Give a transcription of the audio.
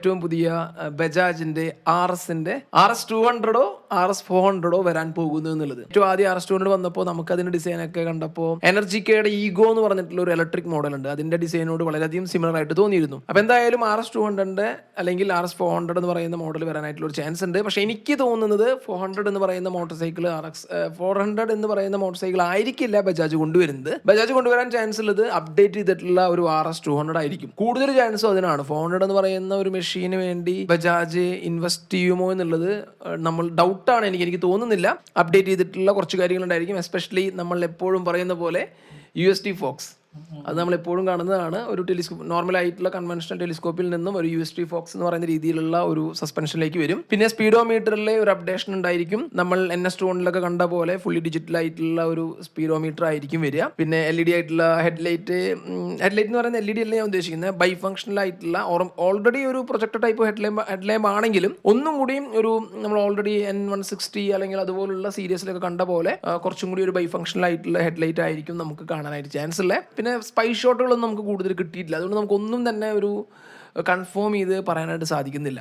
ഏറ്റവും പുതിയ ബജാജിന്റെ RS 200 RS 400 വരാൻ പോകുന്നു എന്നുള്ളത്. ഏറ്റവും ആദ്യം RS 200 വന്നപ്പോൾ നമുക്ക് അതിന്റെ ഡിസൈൻ ഒക്കെ കണ്ടപ്പോൾ എനർജിക്കയുടെ ഈഗോ എന്ന് പറഞ്ഞിട്ടുള്ള ഒരു ഇലക്ട്രിക് മോഡൽ ഉണ്ട്. അതിന്റെ ഡിസൈനോട് വളരെയധികം സിമിലർ ആയിട്ട് തോന്നിയിരുന്നു. അപ്പോൾ എന്തായാലും RS 200 അല്ലെങ്കിൽ RS 400 എന്ന് പറയുന്ന മോഡൽ വരാനായിട്ടുള്ള ഒരു ചാൻസ് ഉണ്ട്. പക്ഷേ എനിക്ക് തോന്നുന്നത് 400 എന്ന് പറയുന്ന മോട്ടോർ സൈക്കിൾ 400 എന്ന് പറയുന്ന മോട്ടോർ സൈക്കിൾ ആയിരിക്കില്ല ബജാജ് കൊണ്ടുവരുന്നത്. ബജാജ് കൊണ്ടുവരാൻ ചാൻസ് ഉള്ളത് അപ്ഡേറ്റ് ചെയ്തിട്ടുള്ള ഒരു RS 200 ആയിരിക്കും. കൂടുതൽ ചാൻസും അതിനാണ്. 400 എന്ന് പറയുന്ന ഒരു മെഷീന് വേണ്ടി ബജാജ് ഇൻവെസ്റ്റ് ചെയ്യുമോ എന്നുള്ളത് നമ്മൾ ഡൗട്ടാണ്. എനിക്ക് തോന്നുന്നില്ല. അപ്ഡേറ്റ് ചെയ്തിട്ടുള്ള കുറച്ച് കാര്യങ്ങളുണ്ടായിരിക്കും. എസ്പെഷ്യലി നമ്മൾ എപ്പോഴും പറയുന്ന പോലെ USD ഫോക്സ്, അത് നമ്മൾ എപ്പോഴും കാണുന്നതാണ്. ഒരു ടെലിസ്കോപ്പ്, നോർമൽ ആയിട്ടുള്ള കൺവെൻഷണൽ ടെലിസ്കോപ്പിൽ നിന്നും ഒരു USD ഫോക്സ് എന്ന് പറയുന്ന രീതിയിലുള്ള ഒരു സസ്പെൻഷനിലേക്ക് വരും. പിന്നെ സ്പീഡോമീറ്ററിലെ ഒരു അപ്ഡേഷൻ ഉണ്ടായിരിക്കും. നമ്മൾ NS 200 കണ്ട പോലെ ഫുള്ളി ഡിജിറ്റൽ ആയിട്ടുള്ള ഒരു സ്പീഡോമീറ്റർ ആയിരിക്കും വരിക. പിന്നെ LED ആയിട്ടുള്ള ഹെഡ്ലൈറ്റ് എന്ന് പറയുന്ന LED അല്ല ഞാൻ ഉദ്ദേശിക്കുന്നത്, ബൈ ഫംഗ്ഷണൽ ആയിട്ടുള്ള ഓൾറെഡി ഒരു പ്രൊജക്ടർ ടൈപ്പ് ഹെഡ്ലൈം ആണെങ്കിലും ഒന്നും കൂടിയും ഒരു നമ്മൾ ഓൾറെഡി N160 അല്ലെങ്കിൽ അതുപോലുള്ള സീരീസിലൊക്കെ കണ്ട പോലെ കുറച്ചും കൂടി ഒരു ബൈ ഫംഗ്ഷണൽ ആയിട്ടുള്ള ഹെഡ്ലൈറ്റ് ആയിരിക്കും നമുക്ക് കാണാനായിട്ട് ചാൻസ് ഉള്ളത്. പിന്നെ സ്പൈ ഷോട്ടുകളൊന്നും നമുക്ക് കൂടുതൽ കിട്ടിയിട്ടില്ല. അതുകൊണ്ട് നമുക്കൊന്നും തന്നെ ഒരു കൺഫേം ചെയ്ത് പറയാനായിട്ട് സാധിക്കുന്നില്ല.